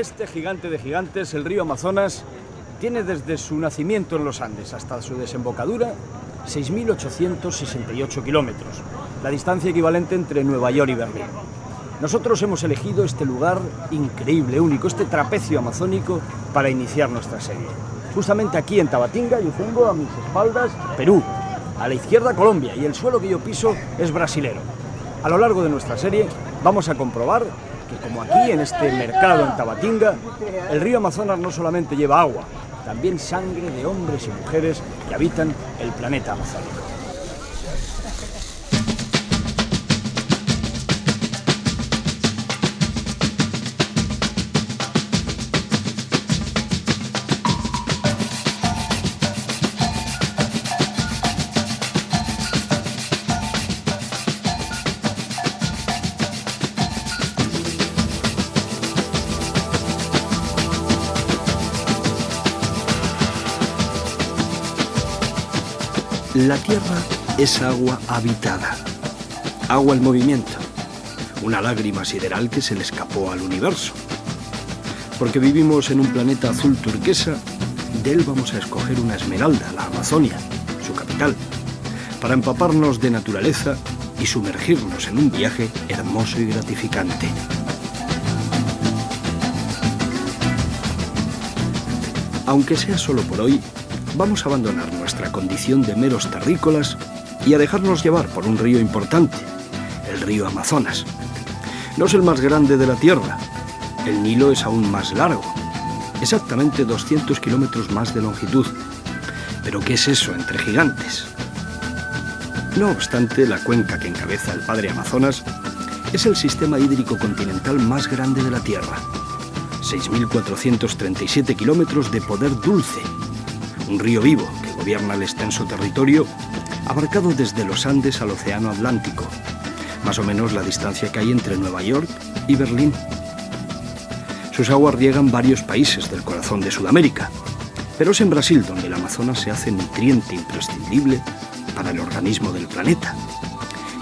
Este gigante de gigantes, el río Amazonas, tiene desde su nacimiento en los Andes hasta su desembocadura 6.868 kilómetros, la distancia equivalente entre Nueva York y Berlín. Nosotros hemos elegido este lugar increíble, único, este trapecio amazónico para iniciar nuestra serie. Justamente aquí en Tabatinga yo tengo a mis espaldas Perú, a la izquierda Colombia y el suelo que yo piso es brasilero. A lo largo de nuestra serie vamos a comprobar que como aquí en este mercado en Tabatinga, el río Amazonas no solamente lleva agua, también sangre de hombres y mujeres que habitan el planeta amazónico. La Tierra es agua habitada, agua en movimiento, una lágrima sideral que se le escapó al universo. Porque vivimos en un planeta azul turquesa, de él vamos a escoger una esmeralda, la Amazonia, su capital, para empaparnos de naturaleza y sumergirnos en un viaje hermoso y gratificante. Aunque sea solo por hoy, vamos a abandonar nuestra condición de meros terrícolas y a dejarnos llevar por un río importante, el río Amazonas. No es el más grande de la Tierra, el Nilo es aún más largo, exactamente 200 kilómetros más de longitud. ¿Pero qué es eso entre gigantes? No obstante, la cuenca que encabeza el padre Amazonas es el sistema hídrico continental más grande de la Tierra. 6.437 kilómetros de poder dulce. Un río vivo que gobierna el extenso territorio abarcado desde los Andes al Océano Atlántico, más o menos la distancia que hay entre Nueva York y Berlín. Sus aguas riegan varios países del corazón de Sudamérica, pero es en Brasil donde el Amazonas se hace nutriente imprescindible para el organismo del planeta.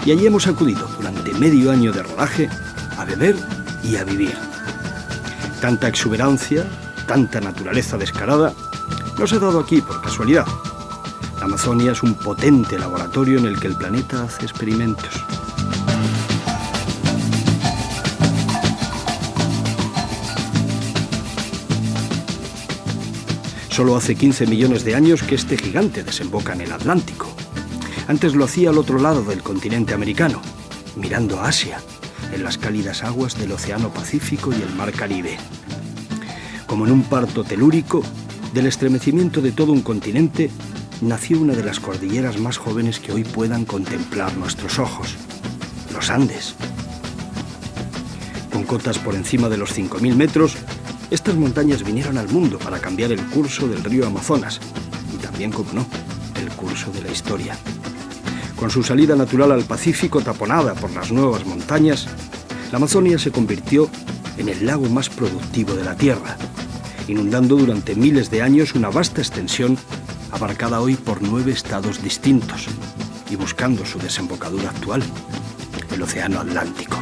Y allí hemos acudido durante medio año de rodaje a beber y a vivir. Tanta exuberancia, tanta naturaleza descarada, no se ha dado aquí por casualidad. La Amazonia es un potente laboratorio en el que el planeta hace experimentos. Solo hace 15 millones de años que este gigante desemboca en el Atlántico. Antes lo hacía al otro lado del continente americano, mirando a Asia, en las cálidas aguas del Océano Pacífico y el Mar Caribe. Como en un parto telúrico, del estremecimiento de todo un continente, nació una de las cordilleras más jóvenes que hoy puedan contemplar nuestros ojos, los Andes. Con cotas por encima de los 5.000 metros, estas montañas vinieron al mundo para cambiar el curso del río Amazonas y también, como no, el curso de la historia. Con su salida natural al Pacífico taponada por las nuevas montañas, la Amazonia se convirtió en el lago más productivo de la Tierra, inundando durante miles de años una vasta extensión abarcada hoy por 9 estados distintos y buscando su desembocadura actual, el Océano Atlántico.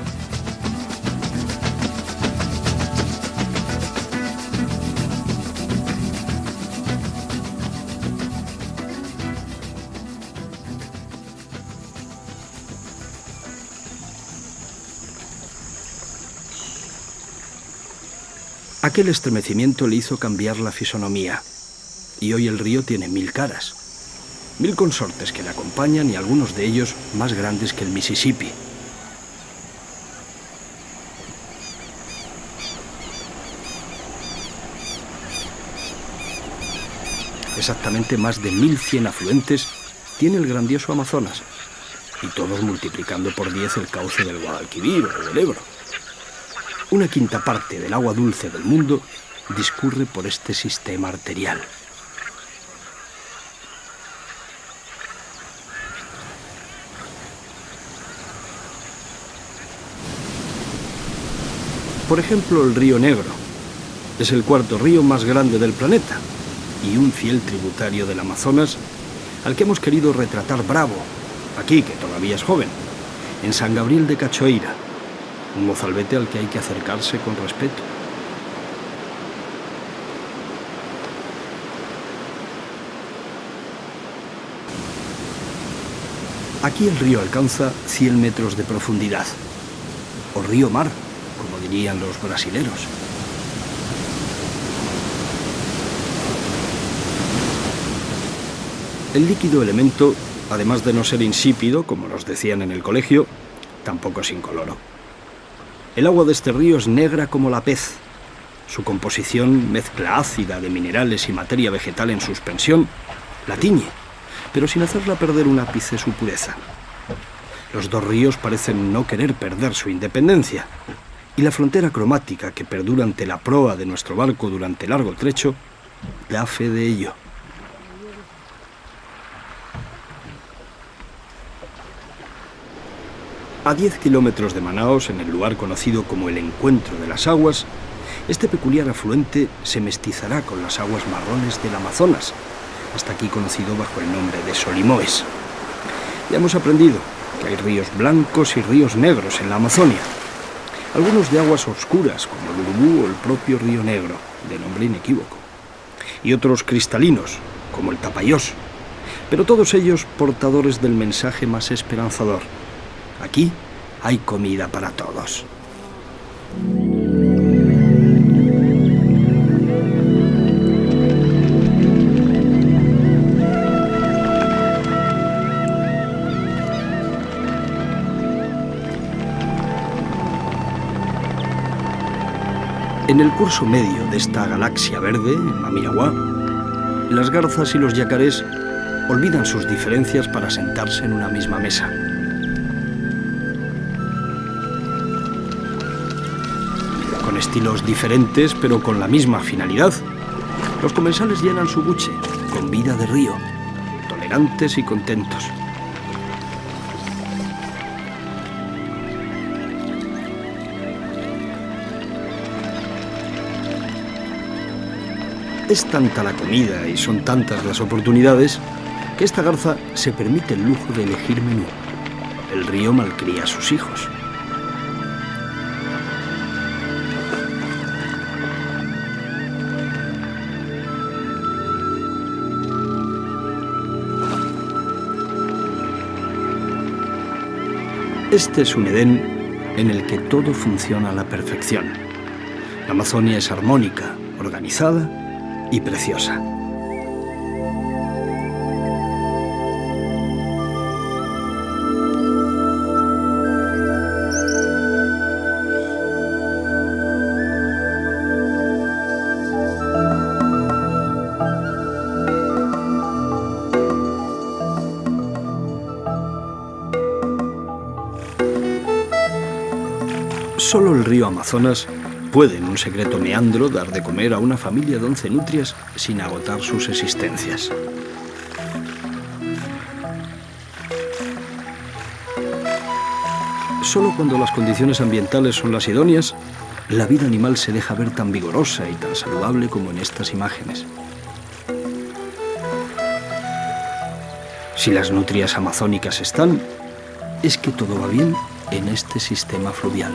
Aquel estremecimiento le hizo cambiar la fisonomía, y hoy el río tiene 1000 caras, 1000 consortes que le acompañan y algunos de ellos más grandes que el Mississippi. Exactamente más de 1100 afluentes tiene el grandioso Amazonas, y todos multiplicando por 10 el cauce del Guadalquivir o del Ebro. Una quinta parte del agua dulce del mundo discurre por este sistema arterial. Por ejemplo, el río Negro es el cuarto río más grande del planeta y un fiel tributario del Amazonas al que hemos querido retratar bravo, aquí que todavía es joven, en San Gabriel de Cachoeira, un mozalbete al que hay que acercarse con respeto. Aquí el río alcanza 100 metros de profundidad, o río mar, como dirían los brasileros. El líquido elemento, además de no ser insípido, como nos decían en el colegio, tampoco es incoloro. El agua de este río es negra como la pez. Su composición, mezcla ácida de minerales y materia vegetal en suspensión, la tiñe, pero sin hacerla perder un ápice su pureza. Los dos ríos parecen no querer perder su independencia, y la frontera cromática que perdura ante la proa de nuestro barco durante largo trecho da fe de ello. A 10 kilómetros de Manaos, en el lugar conocido como el Encuentro de las Aguas, este peculiar afluente se mestizará con las aguas marrones del Amazonas, hasta aquí conocido bajo el nombre de Solimoes. Ya hemos aprendido que hay ríos blancos y ríos negros en la Amazonia, algunos de aguas oscuras, como el Urubú o el propio Río Negro, de nombre inequívoco, y otros cristalinos, como el Tapajós, pero todos ellos portadores del mensaje más esperanzador: aquí hay comida para todos. En el curso medio de esta galaxia verde, en Mamiraguá, las garzas y los yacarés olvidan sus diferencias para sentarse en una misma mesa. Con estilos diferentes, pero con la misma finalidad, los comensales llenan su buche con vida de río, tolerantes y contentos. Es tanta la comida y son tantas las oportunidades que esta garza se permite el lujo de elegir menú. El río malcría a sus hijos. Este es un Edén en el que todo funciona a la perfección. La Amazonia es armónica, organizada y preciosa. Solo el río Amazonas puede, en un secreto meandro, dar de comer a una familia de 11 nutrias sin agotar sus existencias. Solo cuando las condiciones ambientales son las idóneas, la vida animal se deja ver tan vigorosa y tan saludable como en estas imágenes. Si las nutrias amazónicas están, es que todo va bien en este sistema fluvial.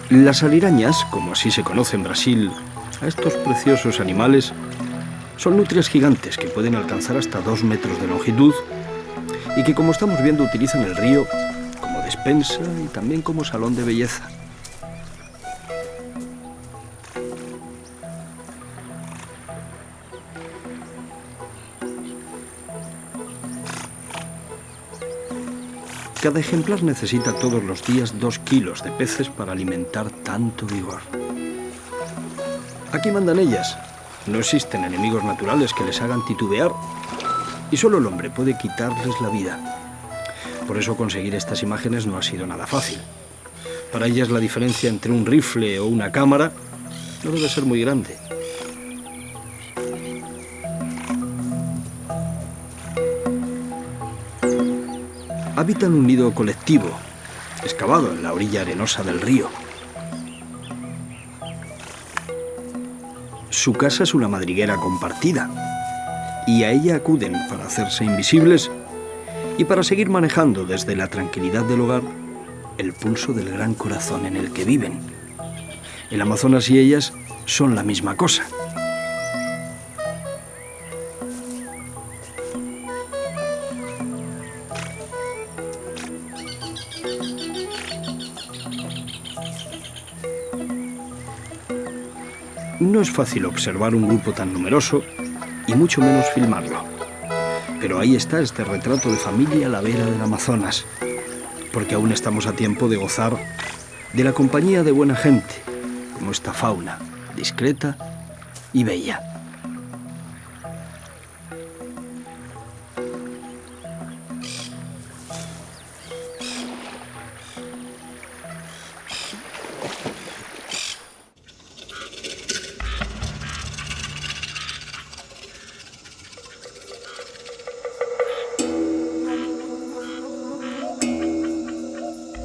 Las alirañas, como así se conoce en Brasil a estos preciosos animales, son nutrias gigantes que pueden alcanzar hasta 2 metros de longitud y que, como estamos viendo, utilizan el río como despensa y también como salón de belleza. Cada ejemplar necesita todos los días 2 kilos de peces para alimentar tanto vigor. Aquí mandan ellas. No existen enemigos naturales que les hagan titubear y solo el hombre puede quitarles la vida. Por eso conseguir estas imágenes no ha sido nada fácil. Para ellas la diferencia entre un rifle o una cámara no debe ser muy grande. Habitan un nido colectivo, excavado en la orilla arenosa del río. Su casa es una madriguera compartida, y a ella acuden para hacerse invisibles y para seguir manejando desde la tranquilidad del hogar el pulso del gran corazón en el que viven. El Amazonas y ellas son la misma cosa. No es fácil observar un grupo tan numeroso y mucho menos filmarlo. Pero ahí está este retrato de familia a la vera del Amazonas, porque aún estamos a tiempo de gozar de la compañía de buena gente, como esta fauna, discreta y bella.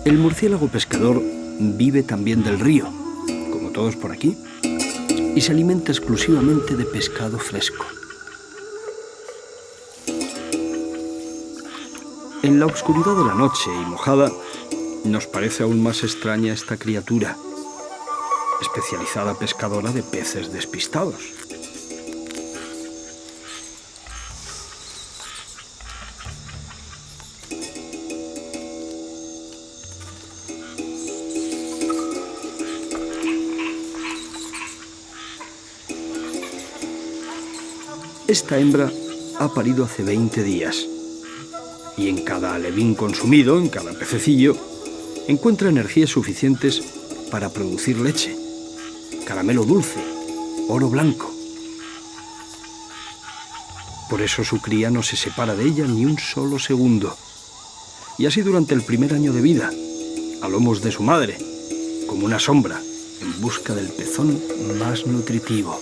El murciélago pescador vive también del río, como todos por aquí, y se alimenta exclusivamente de pescado fresco. En la oscuridad de la noche y mojada, nos parece aún más extraña esta criatura, especializada pescadora de peces despistados. Esta hembra ha parido hace 20 días y en cada alevín consumido, en cada pececillo, encuentra energías suficientes para producir leche, caramelo dulce, oro blanco. Por eso su cría no se separa de ella ni un solo segundo. Y así durante el primer año de vida, a lomos de su madre, como una sombra, en busca del pezón más nutritivo.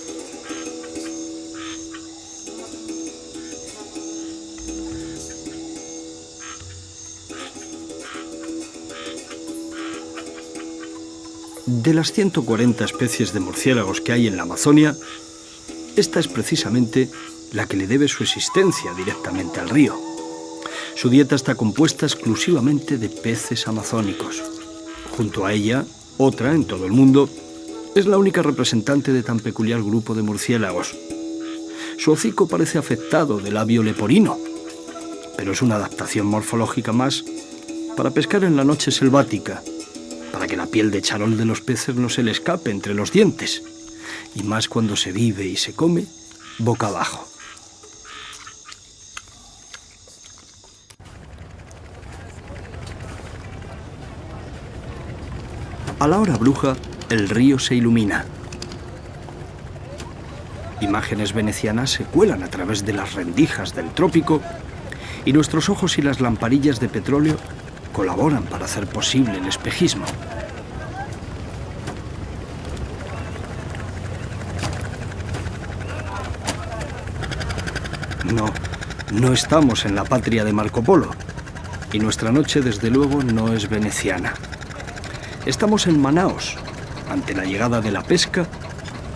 De las 140 especies de murciélagos que hay en la Amazonia, esta es precisamente la que le debe su existencia directamente al río. Su dieta está compuesta exclusivamente de peces amazónicos. Junto a ella, otra en todo el mundo, es la única representante de tan peculiar grupo de murciélagos. Su hocico parece afectado de labio leporino, pero es una adaptación morfológica más para pescar en la noche selvática, para que la piel de charol de los peces no se le escape entre los dientes, y más cuando se vive y se come boca abajo. A la hora bruja, el río se ilumina. Imágenes venecianas se cuelan a través de las rendijas del trópico y nuestros ojos y las lamparillas de petróleo colaboran para hacer posible el espejismo. No estamos en la patria de Marco Polo, y nuestra noche desde luego no es veneciana. Estamos en Manaos, ante la llegada de la pesca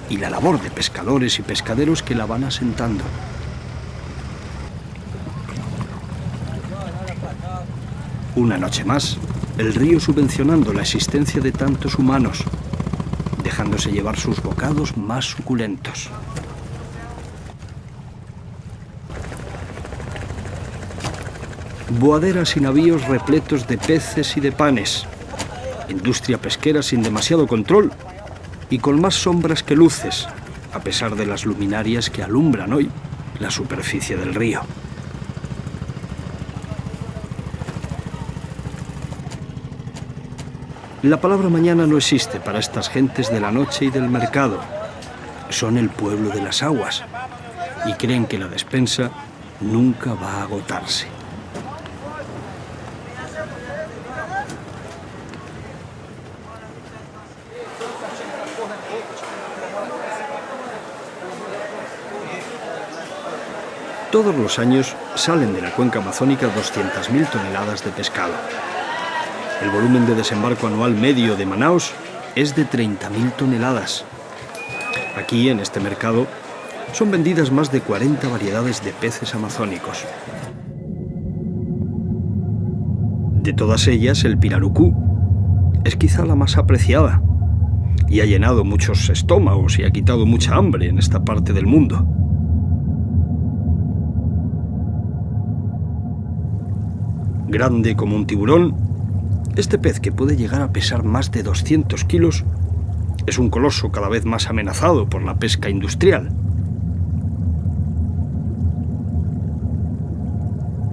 y la labor de pescadores y pescaderos que la van asentando. Una noche más, el río subvencionando la existencia de tantos humanos, dejándose llevar sus bocados más suculentos. Boaderas y navíos repletos de peces y de panes, industria pesquera sin demasiado control y con más sombras que luces, a pesar de las luminarias que alumbran hoy la superficie del río. La palabra mañana no existe para estas gentes de la noche y del mercado. Son el pueblo de las aguas y creen que la despensa nunca va a agotarse. Todos los años salen de la cuenca amazónica 200.000 toneladas de pescado. El volumen de desembarco anual medio de Manaos es de 30.000 toneladas. Aquí, en este mercado, son vendidas más de 40 variedades de peces amazónicos. De todas ellas, el pirarucú es quizá la más apreciada y ha llenado muchos estómagos y ha quitado mucha hambre en esta parte del mundo. Grande como un tiburón, este pez, que puede llegar a pesar más de 200 kilos, Es un coloso cada vez más amenazado por la pesca industrial.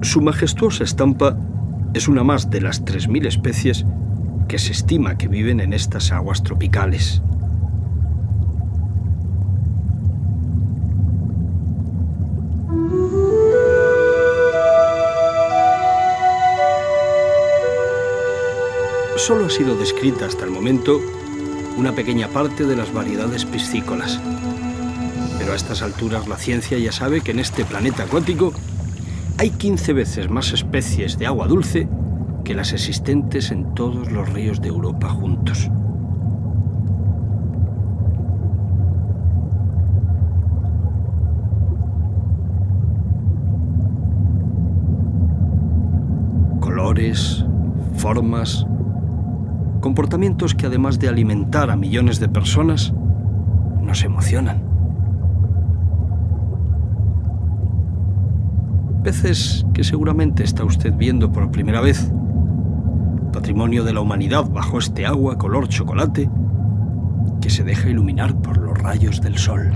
Su majestuosa estampa es una más de las 3.000 especies que se estima que viven en estas aguas tropicales. Solo ha sido descrita hasta el momento una pequeña parte de las variedades piscícolas. Pero a estas alturas la ciencia ya sabe que en este planeta acuático hay 15 veces más especies de agua dulce que las existentes en todos los ríos de Europa juntos. Colores, formas, comportamientos que además de alimentar a millones de personas, nos emocionan. Peces que seguramente está usted viendo por primera vez. Patrimonio de la humanidad bajo este agua color chocolate que se deja iluminar por los rayos del sol.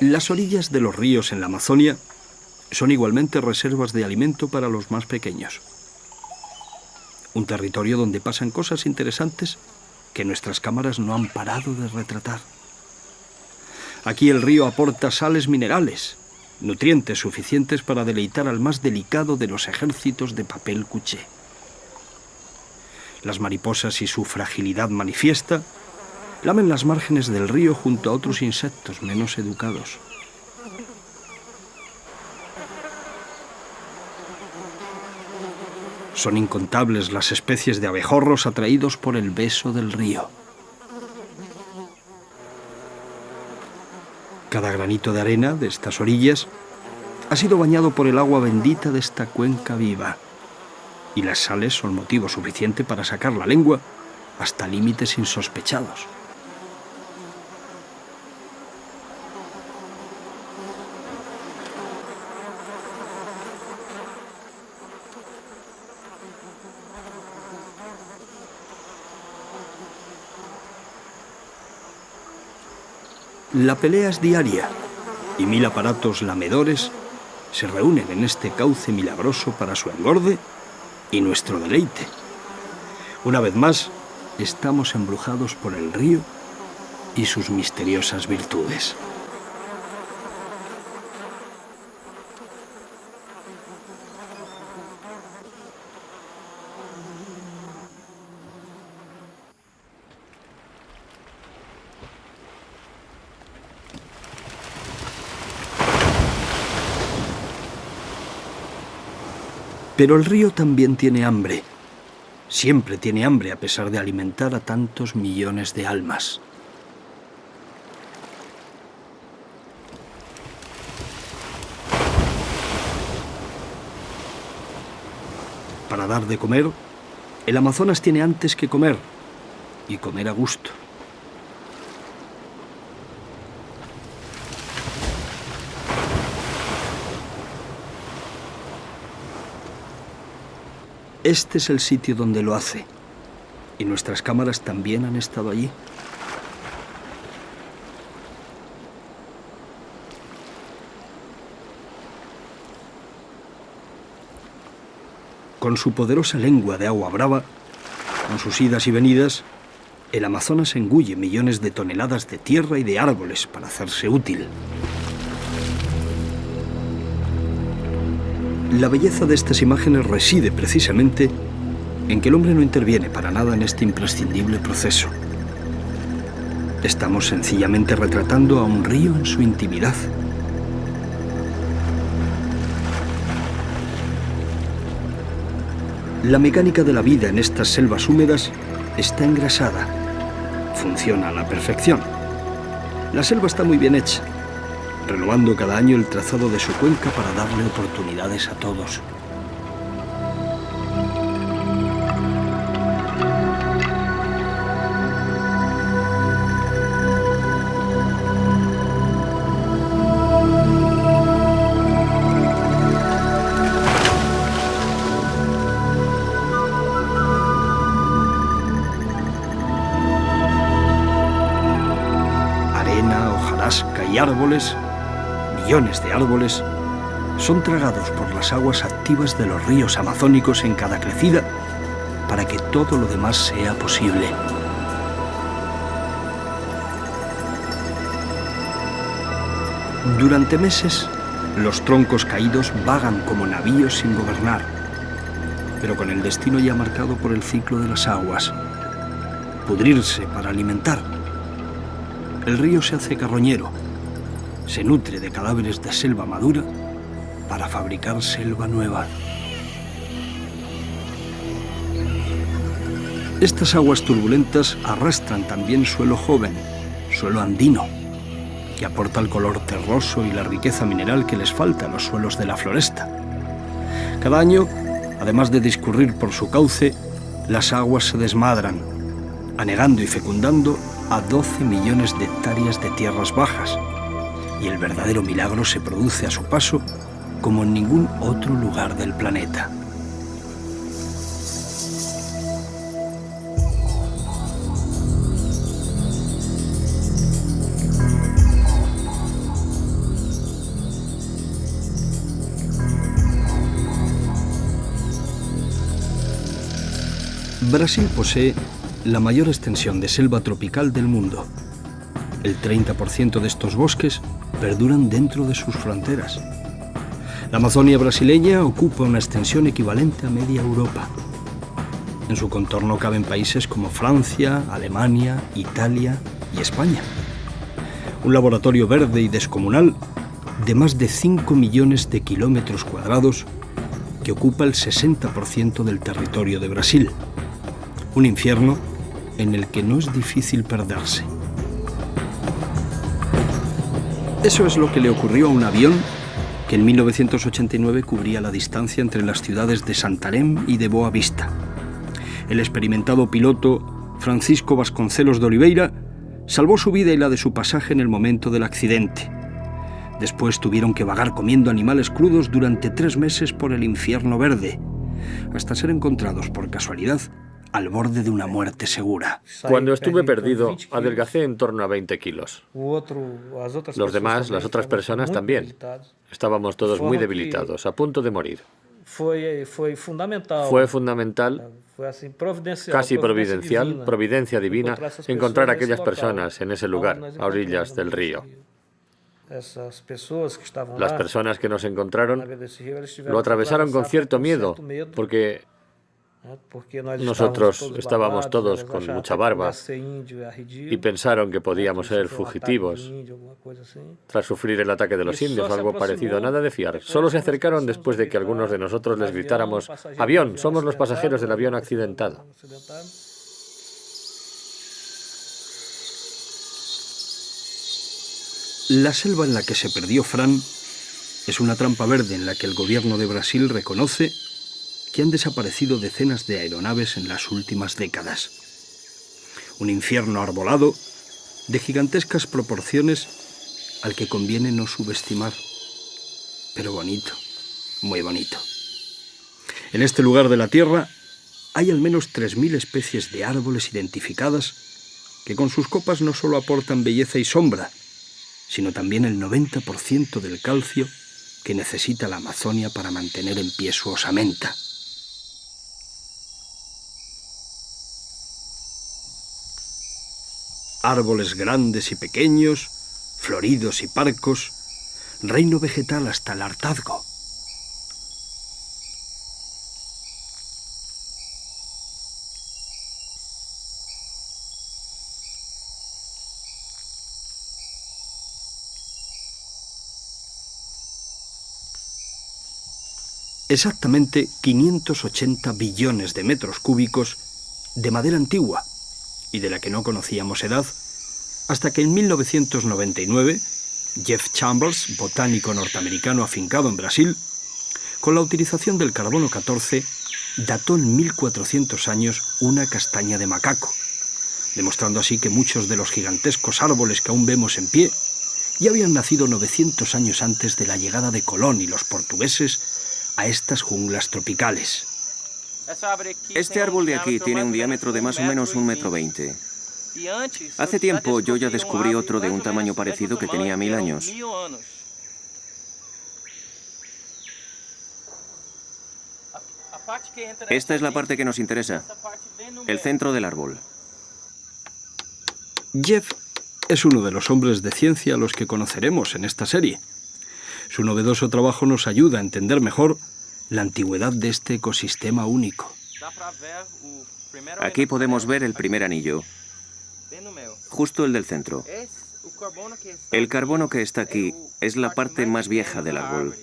Las orillas de los ríos en la Amazonia son igualmente reservas de alimento para los más pequeños. Un territorio donde pasan cosas interesantes que nuestras cámaras no han parado de retratar. Aquí el río aporta sales minerales, nutrientes suficientes para deleitar al más delicado de los ejércitos de papel cuché. Las mariposas y su fragilidad manifiesta lamen las márgenes del río junto a otros insectos menos educados. Son incontables las especies de abejorros atraídos por el beso del río. Cada granito de arena de estas orillas ha sido bañado por el agua bendita de esta cuenca viva, y las sales son motivo suficiente para sacar la lengua hasta límites insospechados. La pelea es diaria y 1000 aparatos lamedores se reúnen en este cauce milagroso para su engorde y nuestro deleite. Una vez más, estamos embrujados por el río y sus misteriosas virtudes. Pero el río también tiene hambre. Siempre tiene hambre a pesar de alimentar a tantos millones de almas. Para dar de comer, el Amazonas tiene antes que comer, y comer a gusto. Este es el sitio donde lo hace, y nuestras cámaras también han estado allí. Con su poderosa lengua de agua brava, con sus idas y venidas, el Amazonas engulle millones de toneladas de tierra y de árboles para hacerse útil. La belleza de estas imágenes reside precisamente en que el hombre no interviene para nada en este imprescindible proceso. Estamos sencillamente retratando a un río en su intimidad. La mecánica de la vida en estas selvas húmedas está engrasada. Funciona a la perfección. La selva está muy bien hecha, renovando cada año el trazado de su cuenca para darle oportunidades a todos. árboles, millones de árboles, son tragados por las aguas activas de los ríos amazónicos en cada crecida para que todo lo demás sea posible. Durante meses, los troncos caídos vagan como navíos sin gobernar, pero con el destino ya marcado por el ciclo de las aguas. Pudrirse para alimentar. El río se hace carroñero, se nutre de cadáveres de selva madura para fabricar selva nueva. Estas aguas turbulentas arrastran también suelo joven, suelo andino, que aporta el color terroso y la riqueza mineral que les falta a los suelos de la floresta. Cada año, además de discurrir por su cauce, las aguas se desmadran, anegando y fecundando a 12 millones de hectáreas de tierras bajas, y el verdadero milagro se produce a su paso como en ningún otro lugar del planeta. Brasil posee la mayor extensión de selva tropical del mundo. El 30% de estos bosques perduran dentro de sus fronteras. La Amazonia brasileña ocupa una extensión equivalente a media Europa. En su contorno caben países como Francia, Alemania, Italia y España. Un laboratorio verde y descomunal de más de 5 millones de kilómetros cuadrados que ocupa el 60% del territorio de Brasil. Un infierno en el que no es difícil perderse. Eso es lo que le ocurrió a un avión que en 1989 cubría la distancia entre las ciudades de Santarém y de Boa Vista. El experimentado piloto Francisco Vasconcelos de Oliveira salvó su vida y la de su pasaje en el momento del accidente. Después tuvieron que vagar comiendo animales crudos durante 3 meses por el infierno verde, hasta ser encontrados por casualidad al borde de una muerte segura. Cuando estuve perdido, adelgacé en torno a 20 kilos. Los demás, las otras personas también. Estábamos todos muy debilitados, a punto de morir. Fue fundamental, casi providencial, providencia divina, encontrar a aquellas personas en ese lugar, a orillas del río. Las personas que nos encontraron lo atravesaron con cierto miedo, porque nosotros estábamos todos con mucha barba y pensaron que podíamos ser fugitivos tras sufrir el ataque de los indios o algo parecido. Nada de fiar. Solo se acercaron después de que algunos de nosotros les gritáramos: «¡Avión! Somos los pasajeros del avión accidentado». La selva en la que se perdió Fran es una trampa verde en la que el gobierno de Brasil reconoce que han desaparecido decenas de aeronaves en las últimas décadas. Un infierno arbolado de gigantescas proporciones al que conviene no subestimar, pero bonito, muy bonito. En este lugar de la Tierra hay al menos 3.000 especies de árboles identificadas que con sus copas no solo aportan belleza y sombra, sino también el 90% del calcio que necesita la Amazonia para mantener en pie su osamenta. Árboles grandes y pequeños, floridos y parcos, reino vegetal hasta el hartazgo. Exactamente 580 billones de metros cúbicos de madera antigua, y de la que no conocíamos edad, hasta que en 1999, Jeff Chambers, botánico norteamericano afincado en Brasil, con la utilización del carbono 14, dató en 1400 años una castaña de macaco, demostrando así que muchos de los gigantescos árboles que aún vemos en pie ya habían nacido 900 años antes de la llegada de Colón y los portugueses a estas junglas tropicales. Este árbol de aquí tiene un diámetro de más o menos 1,20 m. Hace tiempo yo ya descubrí otro de un tamaño parecido que tenía 1000 años. Esta es la parte que nos interesa, el centro del árbol. Jeff es uno de los hombres de ciencia a los que conoceremos en esta serie. Su novedoso trabajo nos ayuda a entender mejor la antigüedad de este ecosistema único. Aquí podemos ver el primer anillo, justo el del centro. El carbono que está aquí es la parte más vieja del árbol.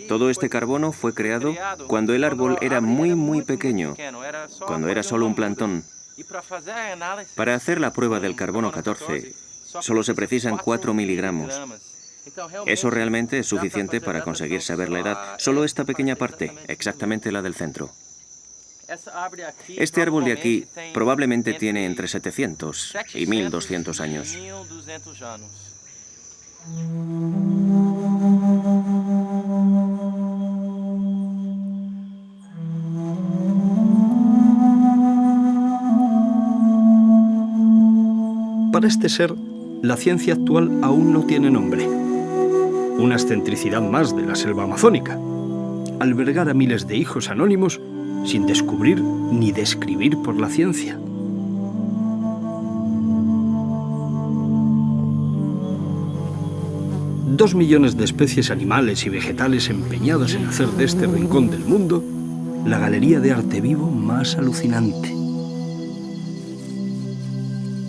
Todo este carbono fue creado cuando el árbol era muy pequeño, cuando era solo un plantón. Para hacer la prueba del carbono 14, solo se precisan 4 miligramos. Eso realmente es suficiente para conseguir saber la edad, solo esta pequeña parte, exactamente la del centro. Este árbol de aquí probablemente tiene entre 700 y 1200 años. Para este ser, la ciencia actual aún no tiene nombre. Una excentricidad más de la selva amazónica. Albergar a miles de hijos anónimos sin descubrir ni describir por la ciencia. Dos millones de especies animales y vegetales empeñadas en hacer de este rincón del mundo la galería de arte vivo más alucinante.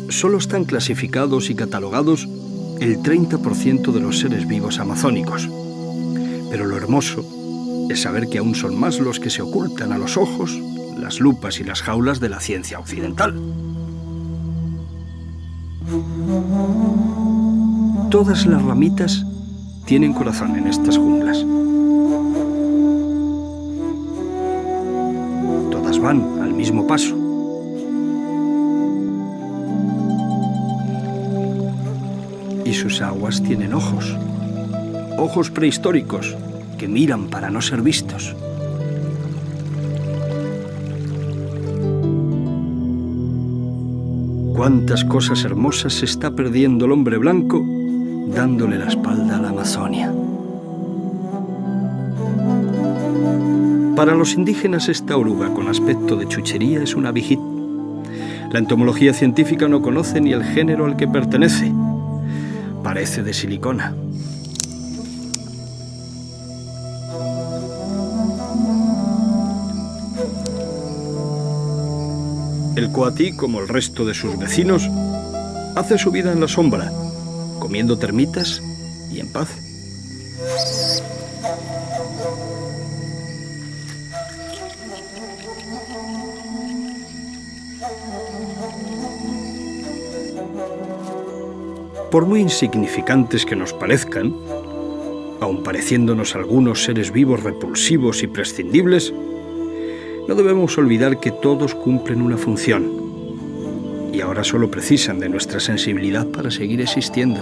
Solo están clasificados y catalogados el 30% de los seres vivos amazónicos. Pero lo hermoso es saber que aún son más los que se ocultan a los ojos, las lupas y las jaulas de la ciencia occidental. Todas las ramitas tienen corazón en estas junglas. Todas van al mismo paso. Y sus aguas tienen ojos. Ojos prehistóricos que miran para no ser vistos. Cuántas cosas hermosas se está perdiendo el hombre blanco dándole la espalda a la Amazonia. Para los indígenas esta oruga con aspecto de chuchería es una vigit. La entomología científica no conoce ni el género al que pertenece. Parece de silicona. El coatí, como el resto de sus vecinos, hace su vida en la sombra, comiendo termitas y en paz. Por muy insignificantes que nos parezcan, aun pareciéndonos algunos seres vivos repulsivos y prescindibles, no debemos olvidar que todos cumplen una función y ahora solo precisan de nuestra sensibilidad para seguir existiendo.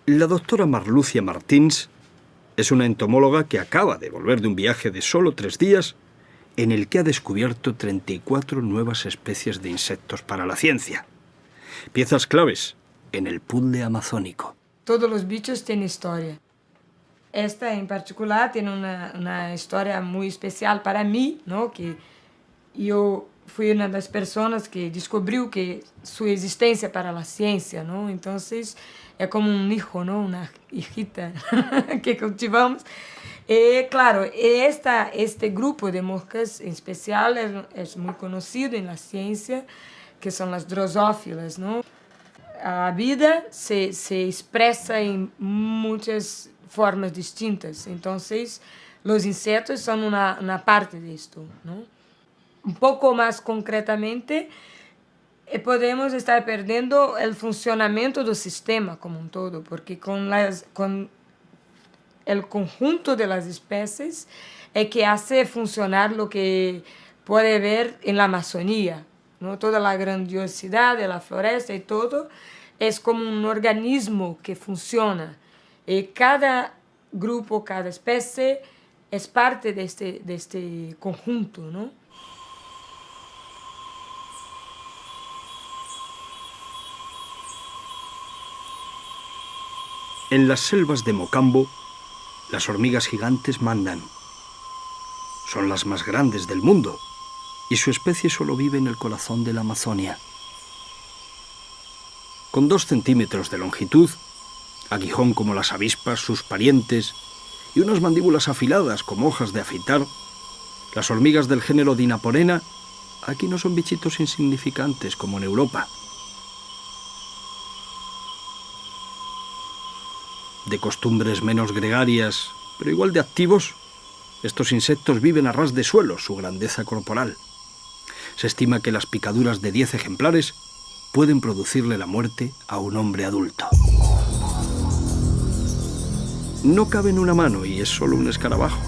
La doctora Marlucia Martins es una entomóloga que acaba de volver de un viaje de solo 3 días en el que ha descubierto 34 nuevas especies de insectos para la ciencia. Piezas claves en el puzzle amazónico. Todos los bichos tienen historia. Esta en particular tiene una historia muy especial para mí, ¿no? Que yo fui una de las personas que descubrió que su existencia para la ciencia, ¿no? Entonces es como un hijo, ¿no? Una hijita que cultivamos. Claro, este grupo de moscas en especial es muy conocido en la ciencia, que son las drosófilas, ¿no? La vida se expresa en muchas formas distintas. Entonces, los insectos son una parte de esto, ¿no? Un poco más concretamente, podemos estar perdendo o funcionamento do sistema como um todo, porque com o conjunto das espécies é que hace funcionar o que pode ver na Amazônia, ¿no? Toda a grandiosidade da floresta e todo é como um organismo que funciona. E cada grupo, cada espécie é parte deste conjunto, ¿no? En las selvas de Mocambo, las hormigas gigantes mandan. Son las más grandes del mundo y su especie solo vive en el corazón de la Amazonia. Con 2 centímetros de longitud, aguijón como las avispas, sus parientes, y unas mandíbulas afiladas como hojas de afeitar, las hormigas del género Dinaporena aquí no son bichitos insignificantes como en Europa. De costumbres menos gregarias, pero igual de activos, estos insectos viven a ras de suelo su grandeza corporal. Se estima que las picaduras de 10 ejemplares pueden producirle la muerte a un hombre adulto. No cabe en una mano y es solo un escarabajo.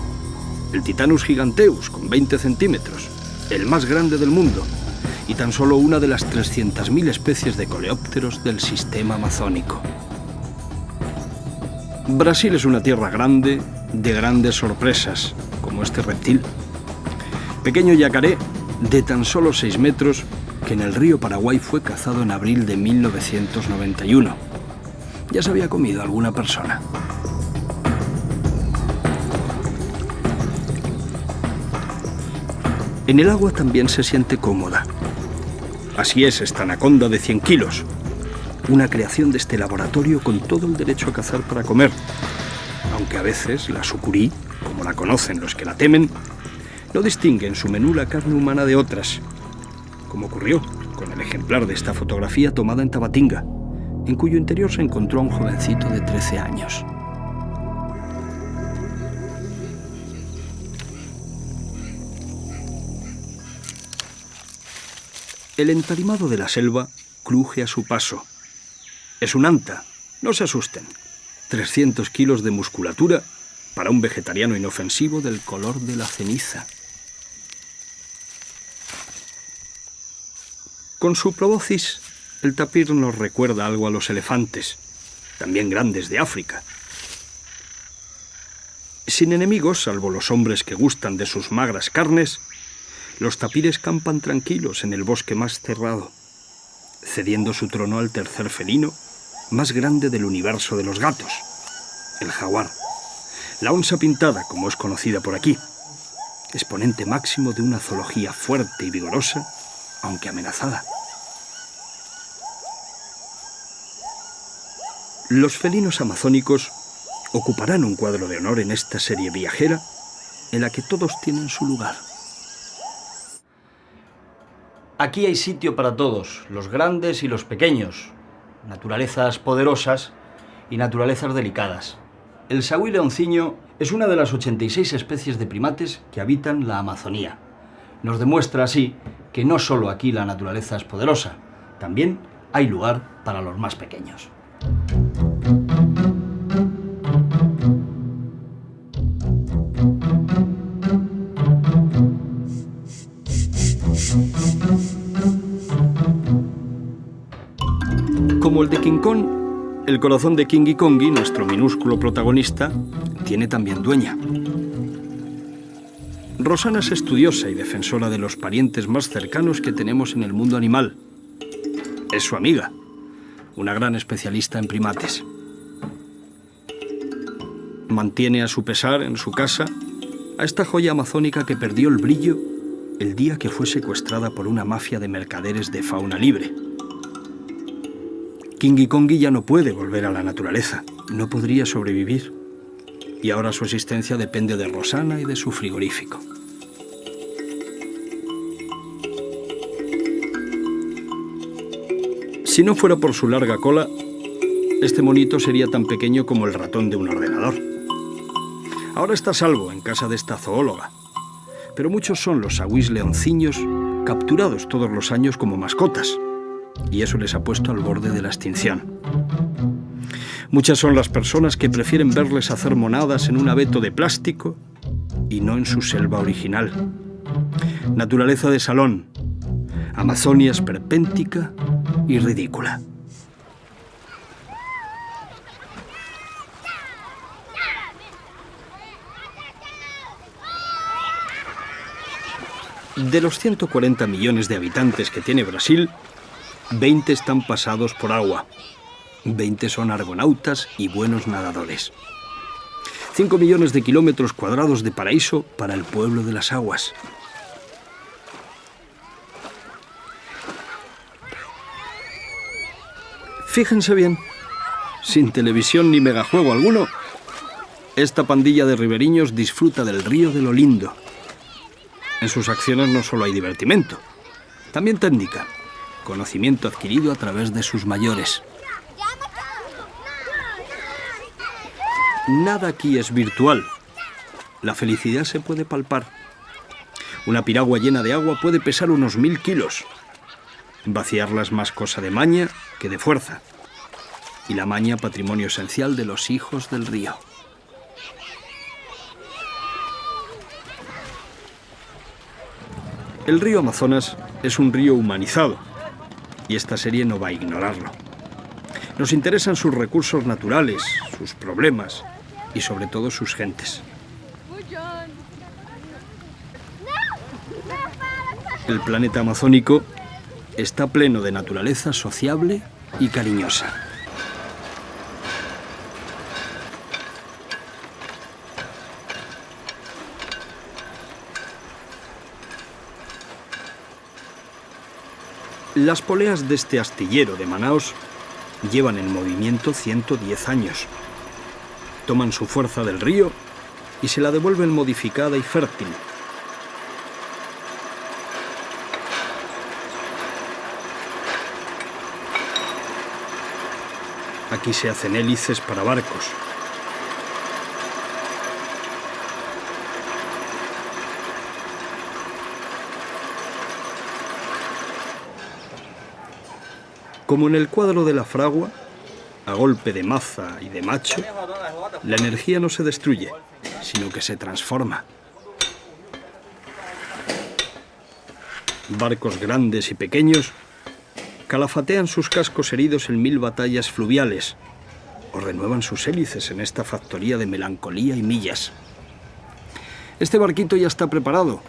El Titanus giganteus, con 20 centímetros, el más grande del mundo, y tan solo una de las 300.000 especies de coleópteros del sistema amazónico. Brasil es una tierra grande, de grandes sorpresas, como este reptil. Pequeño yacaré de tan solo 6 metros que en el río Paraguay fue cazado en abril de 1991. Ya se había comido alguna persona. En el agua también se siente cómoda. Así es esta anaconda de 100 kilos. Una creación de este laboratorio con todo el derecho a cazar para comer, aunque a veces la sucurí, como la conocen los que la temen, no distingue en su menú la carne humana de otras, como ocurrió con el ejemplar de esta fotografía tomada en Tabatinga, en cuyo interior se encontró a un jovencito de 13 años. El entarimado de la selva cruje a su paso. Es un anta, no se asusten. 300 kilos de musculatura para un vegetariano inofensivo del color de la ceniza. Con su proboscis, el tapir nos recuerda algo a los elefantes, también grandes de África. Sin enemigos, salvo los hombres que gustan de sus magras carnes, los tapires campan tranquilos en el bosque más cerrado, cediendo su trono al tercer felino más grande del universo de los gatos, el jaguar, la onza pintada, como es conocida por aquí, exponente máximo de una zoología fuerte y vigorosa, aunque amenazada. Los felinos amazónicos ocuparán un cuadro de honor en esta serie viajera en la que todos tienen su lugar. Aquí hay sitio para todos, los grandes y los pequeños, naturalezas poderosas y naturalezas delicadas. El sagüí leonciño es una de las 86 especies de primates que habitan la Amazonía. Nos demuestra así que no solo aquí la naturaleza es poderosa, también hay lugar para los más pequeños. Como el de King Kong, el corazón de Kingi Kongi, nuestro minúsculo protagonista, tiene también dueña. Rosana es estudiosa y defensora de los parientes más cercanos que tenemos en el mundo animal. Es su amiga, una gran especialista en primates. Mantiene a su pesar en su casa a esta joya amazónica que perdió el brillo el día que fue secuestrada por una mafia de mercaderes de fauna libre. Kingi Kongi ya no puede volver a la naturaleza, no podría sobrevivir. Y ahora su existencia depende de Rosana y de su frigorífico. Si no fuera por su larga cola, este monito sería tan pequeño como el ratón de un ordenador. Ahora está a salvo en casa de esta zoóloga, pero muchos son los sagüís leonciños capturados todos los años como mascotas, y eso les ha puesto al borde de la extinción. Muchas son las personas que prefieren verles hacer monadas en un abeto de plástico y no en su selva original. Naturaleza de salón, Amazonia esperpéntica y ridícula. De los 140 millones de habitantes que tiene Brasil, 20 están pasados por agua. 20 son argonautas y buenos nadadores. 5 millones de kilómetros cuadrados de paraíso para el pueblo de las aguas. Fíjense bien, sin televisión ni megajuego alguno, esta pandilla de riberiños disfruta del río de lo lindo. En sus acciones no solo hay divertimento, también técnica, conocimiento adquirido a través de sus mayores. Nada aquí es virtual. La felicidad se puede palpar. Una piragua llena de agua puede pesar unos 1000 kilos. Vaciarla es más cosa de maña que de fuerza. Y la maña, patrimonio esencial de los hijos del río. El río Amazonas es un río humanizado, y esta serie no va a ignorarlo. Nos interesan sus recursos naturales, sus problemas y sobre todo sus gentes. El planeta amazónico está pleno de naturaleza sociable y cariñosa. Las poleas de este astillero de Manaos llevan en movimiento 110 años. Toman su fuerza del río y se la devuelven modificada y fértil. Aquí se hacen hélices para barcos. Como en el cuadro de la fragua, a golpe de maza y de macho, la energía no se destruye, sino que se transforma. Barcos grandes y pequeños calafatean sus cascos heridos en 1000 batallas fluviales o renuevan sus hélices en esta factoría de melancolía y millas. Este barquito ya está preparado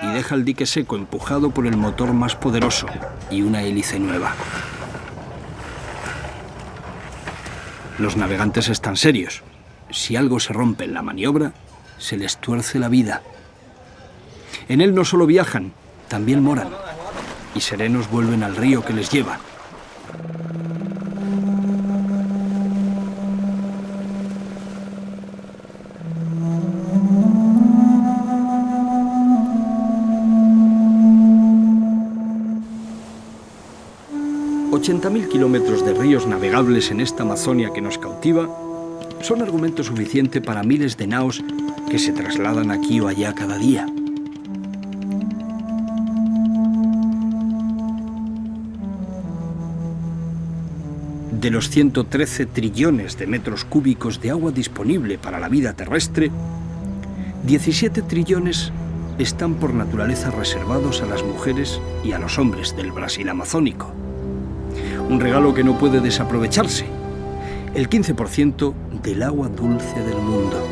y deja el dique seco empujado por el motor más poderoso y una hélice nueva. Los navegantes están serios. Si algo se rompe en la maniobra, se les tuerce la vida. En él no solo viajan, también moran. Y serenos vuelven al río que les lleva. $80.000 kilómetros de ríos navegables en esta Amazonia que nos cautiva son argumento suficiente para miles de naos que se trasladan aquí o allá cada día. De los 113 trillones de metros cúbicos de agua disponible para la vida terrestre, 17 trillones están por naturaleza reservados a las mujeres y a los hombres del Brasil amazónico. Un regalo que no puede desaprovecharse. El 15% del agua dulce del mundo.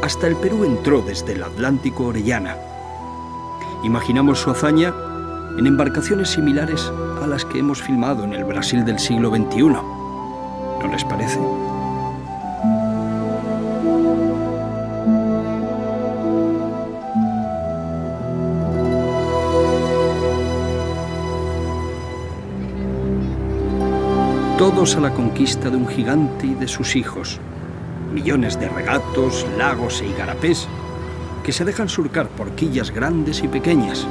Hasta el Perú entró desde el Atlántico Orellana. Imaginamos su hazaña en embarcaciones similares a las que hemos filmado en el Brasil del siglo XXI. ¿No les parece? Todos a la conquista de un gigante y de sus hijos. Millones de regatos, lagos e igarapés que se dejan surcar por quillas grandes y pequeñas.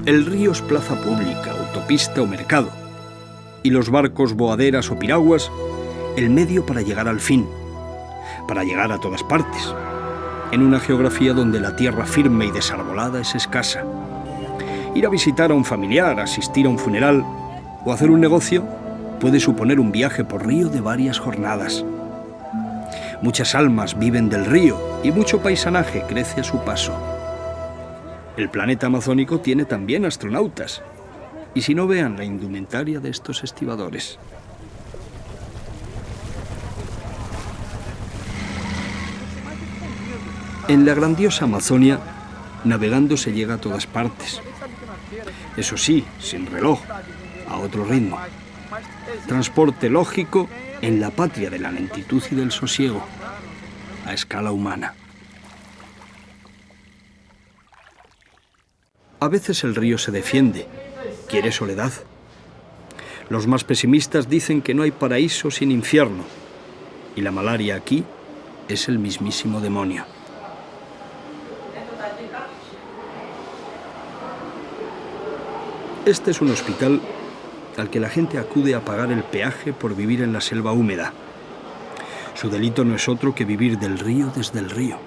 El río es plaza pública, autopista o mercado, y los barcos, boaderas o piraguas, el medio para llegar al fin, para llegar a todas partes, en una geografía donde la tierra firme y desarbolada es escasa. Ir a visitar a un familiar, asistir a un funeral o hacer un negocio puede suponer un viaje por río de varias jornadas. Muchas almas viven del río y mucho paisanaje crece a su paso. El planeta amazónico tiene también astronautas. Y si no, vean la indumentaria de estos estibadores. En la grandiosa Amazonia, navegando se llega a todas partes. Eso sí, sin reloj, a otro ritmo. Transporte lógico en la patria de la lentitud y del sosiego, a escala humana. A veces el río se defiende, quiere soledad. Los más pesimistas dicen que no hay paraíso sin infierno, y la malaria aquí es el mismísimo demonio. Este es un hospital al que la gente acude a pagar el peaje por vivir en la selva húmeda. Su delito no es otro que vivir del río desde el río.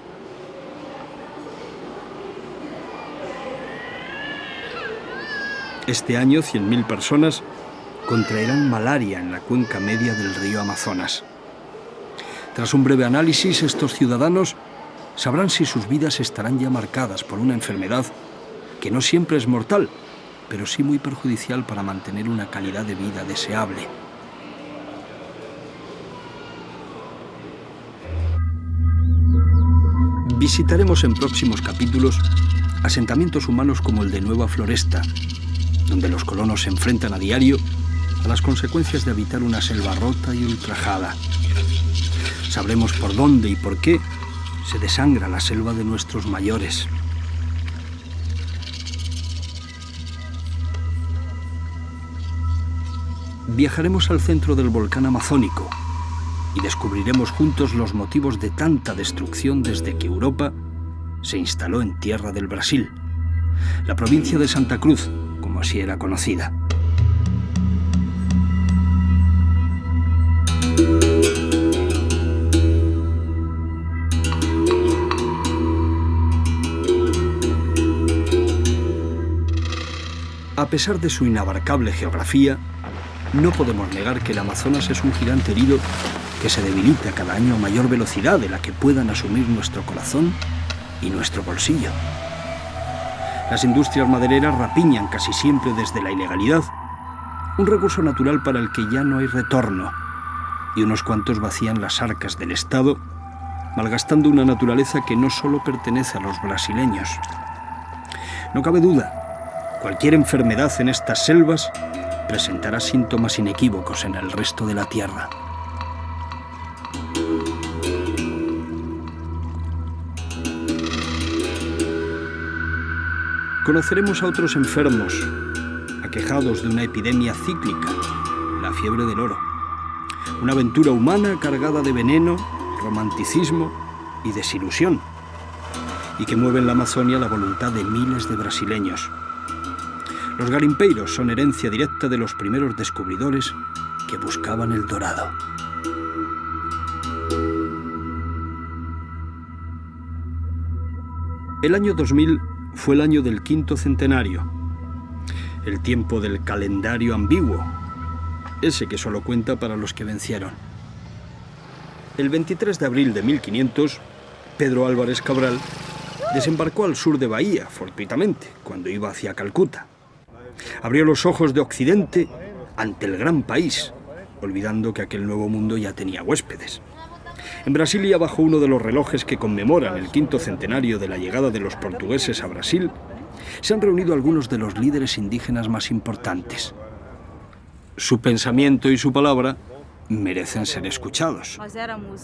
Este año, 100.000 personas contraerán malaria en la cuenca media del río Amazonas. Tras un breve análisis, estos ciudadanos sabrán si sus vidas estarán ya marcadas por una enfermedad que no siempre es mortal, pero sí muy perjudicial para mantener una calidad de vida deseable. Visitaremos en próximos capítulos asentamientos humanos como el de Nueva Floresta, donde los colonos se enfrentan a diario a las consecuencias de habitar una selva rota y ultrajada. Sabremos por dónde y por qué se desangra la selva de nuestros mayores. Viajaremos al centro del volcán amazónico y descubriremos juntos los motivos de tanta destrucción desde que Europa se instaló en tierra del Brasil, la provincia de Santa Cruz, como así era conocida. A pesar de su inabarcable geografía, no podemos negar que el Amazonas es un gigante herido que se debilita cada año a mayor velocidad de la que puedan asumir nuestro corazón y nuestro bolsillo. Las industrias madereras rapiñan casi siempre desde la ilegalidad, un recurso natural para el que ya no hay retorno, y unos cuantos vacían las arcas del Estado, malgastando una naturaleza que no solo pertenece a los brasileños. No cabe duda, cualquier enfermedad en estas selvas presentará síntomas inequívocos en el resto de la tierra. Conoceremos a otros enfermos, aquejados de una epidemia cíclica, la fiebre del oro. Una aventura humana cargada de veneno, romanticismo y desilusión, y que mueve en la Amazonia la voluntad de miles de brasileños. Los garimpeiros son herencia directa de los primeros descubridores que buscaban el dorado. El año 2000 fue el año del 5º centenario, el tiempo del calendario ambiguo, ese que solo cuenta para los que vencieron. El 23 de abril de 1500, Pedro Álvarez Cabral desembarcó al sur de Bahía, fortuitamente, cuando iba hacia Calcuta. Abrió los ojos de Occidente ante el gran país, olvidando que aquel nuevo mundo ya tenía huéspedes. En Brasilia, bajo uno de los relojes que conmemoran el 5º centenario de la llegada de los portugueses a Brasil, se han reunido algunos de los líderes indígenas más importantes. Su pensamiento y su palabra merecen ser escuchados.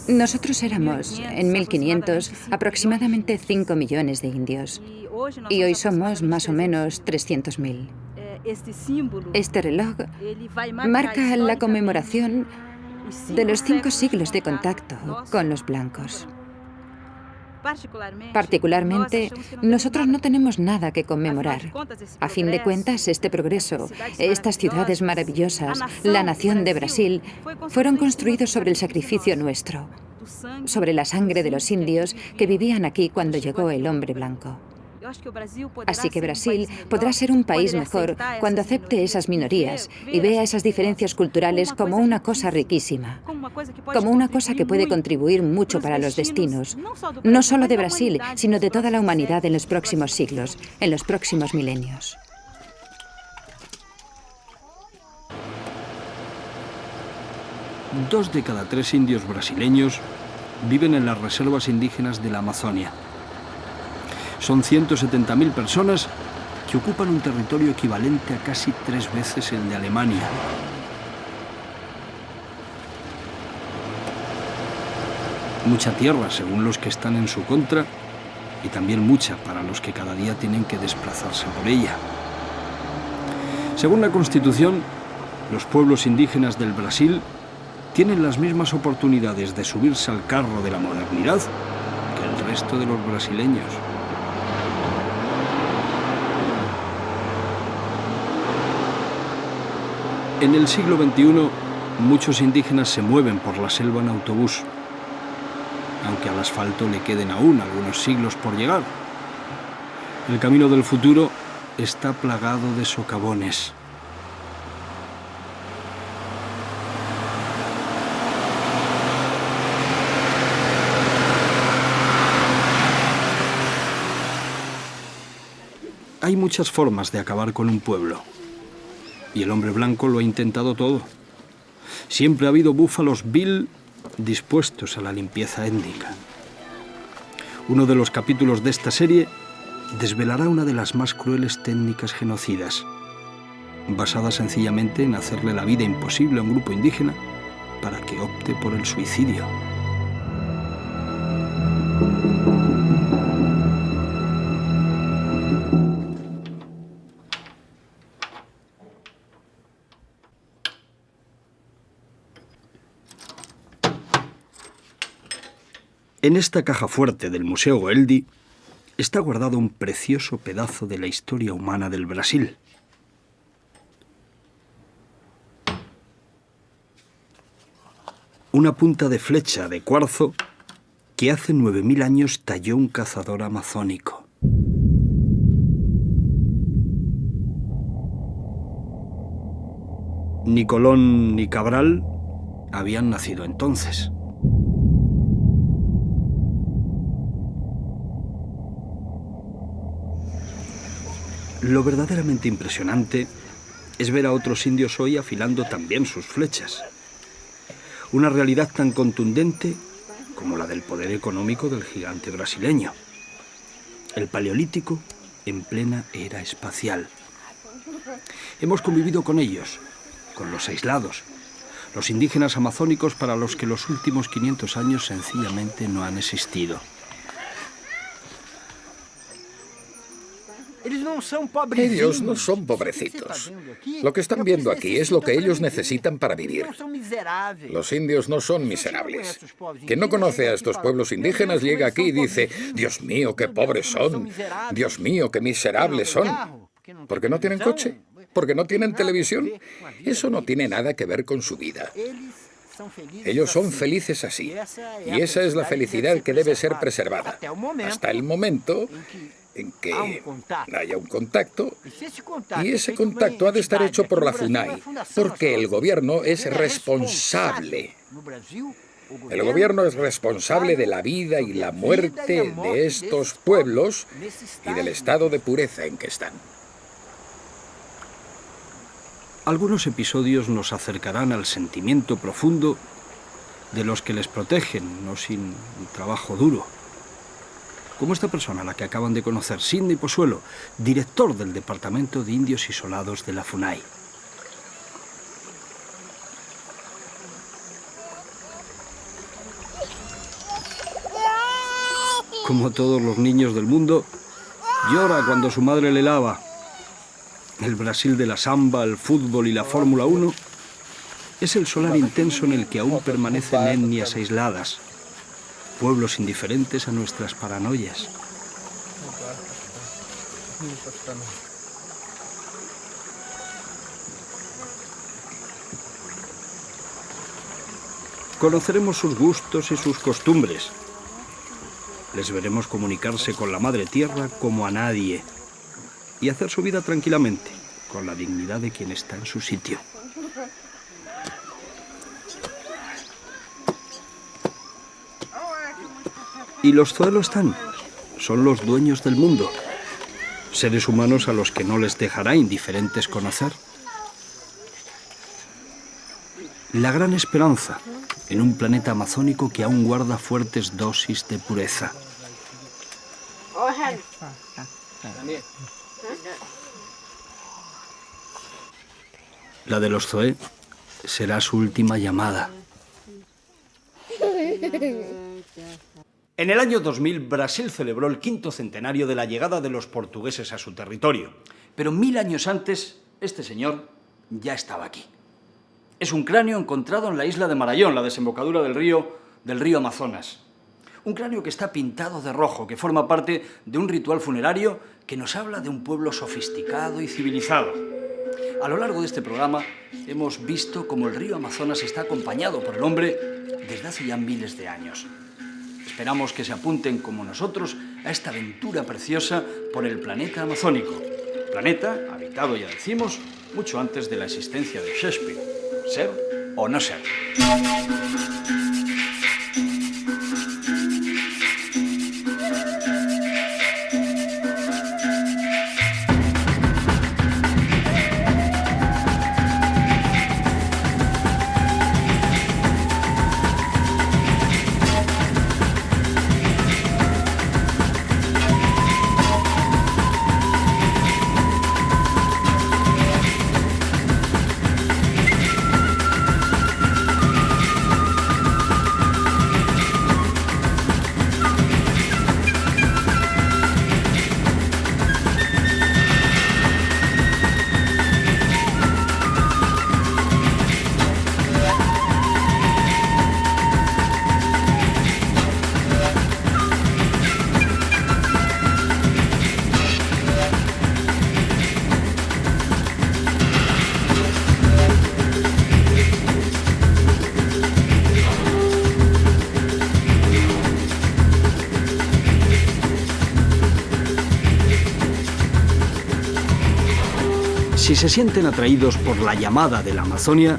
Nosotros éramos, en 1500, aproximadamente 5 millones de indios. Y hoy somos más o menos 300.000. Este reloj marca la conmemoración de los 5 siglos de contacto con los blancos. Particularmente, nosotros no tenemos nada que conmemorar. A fin de cuentas, este progreso, estas ciudades maravillosas, la nación de Brasil, fueron construidos sobre el sacrificio nuestro, sobre la sangre de los indios que vivían aquí cuando llegó el hombre blanco. Así que Brasil podrá ser un país mejor cuando acepte esas minorías y vea esas diferencias culturales como una cosa riquísima, como una cosa que puede contribuir mucho para los destinos, no solo de Brasil, sino de toda la humanidad en los próximos siglos, en los próximos milenios. Dos de cada 3 indios brasileños viven en las reservas indígenas de la Amazonia. Son 170.000 personas que ocupan un territorio equivalente a casi 3 veces el de Alemania. Mucha tierra, según los que están en su contra, y también mucha para los que cada día tienen que desplazarse por ella. Según la Constitución, los pueblos indígenas del Brasil tienen las mismas oportunidades de subirse al carro de la modernidad que el resto de los brasileños. En el siglo XXI, muchos indígenas se mueven por la selva en autobús, aunque al asfalto le queden aún algunos siglos por llegar. El camino del futuro está plagado de socavones. Hay muchas formas de acabar con un pueblo. Y el hombre blanco lo ha intentado todo. Siempre ha habido búfalos Bill dispuestos a la limpieza étnica. Uno de los capítulos de esta serie desvelará una de las más crueles técnicas genocidas, basada sencillamente en hacerle la vida imposible a un grupo indígena para que opte por el suicidio. En esta caja fuerte del Museo Goeldi está guardado un precioso pedazo de la historia humana del Brasil. Una punta de flecha de cuarzo que hace 9.000 años talló un cazador amazónico. Ni Colón ni Cabral habían nacido entonces. Lo verdaderamente impresionante es ver a otros indios hoy afilando también sus flechas. Una realidad tan contundente como la del poder económico del gigante brasileño. El Paleolítico en plena era espacial. Hemos convivido con ellos, con los aislados, los indígenas amazónicos para los que los últimos 500 años sencillamente no han existido. Ellos no son pobrecitos. Lo que están viendo aquí es lo que ellos necesitan para vivir. Los indios no son miserables. Quien no conoce a estos pueblos indígenas llega aquí y dice: Dios mío, qué pobres son. Dios mío, qué miserables son. ¿Por qué no tienen coche? ¿Por qué no tienen televisión? Eso no tiene nada que ver con su vida. Ellos son felices así. Y esa es la felicidad que debe ser preservada. Hasta el momento en que haya un contacto, y ese contacto ha de estar hecho por la FUNAI, porque el gobierno es responsable. El gobierno es responsable de la vida y la muerte de estos pueblos y del estado de pureza en que están. Algunos episodios nos acercarán al sentimiento profundo de los que les protegen, no sin un trabajo duro. Como esta persona a la que acaban de conocer, Sidney Pozuelo, director del Departamento de Indios Isolados de la FUNAI. Como todos los niños del mundo, llora cuando su madre le lava. El Brasil de la samba, el fútbol y la Fórmula 1 es el solar intenso en el que aún permanecen etnias aisladas. pueblos indiferentes a nuestras paranoias. Conoceremos sus gustos y sus costumbres. Les veremos comunicarse con la Madre Tierra como a nadie y hacer su vida tranquilamente, con la dignidad de quien está en su sitio. Y los Zoe lo están. Son los dueños del mundo. Seres humanos a los que no les dejará indiferentes conocer. La gran esperanza en un planeta amazónico que aún guarda fuertes dosis de pureza. La de los Zoe será su última llamada. En el año 2000, Brasil celebró el 5º centenario de la llegada de los portugueses a su territorio. Pero 1000 años antes, este señor ya estaba aquí. Es un cráneo encontrado en la isla de Marayón, la desembocadura del río Amazonas. Un cráneo que está pintado de rojo, que forma parte de un ritual funerario que nos habla de un pueblo sofisticado y civilizado. A lo largo de este programa hemos visto cómo el río Amazonas está acompañado por el hombre desde hace ya miles de años. Esperamos que se apunten como nosotros a esta aventura preciosa por el planeta amazónico. Planeta habitado, ya decimos, mucho antes de la existencia de Shakespeare. Ser o no ser. Si se sienten atraídos por la llamada de la Amazonia,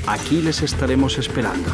aquí les estaremos esperando.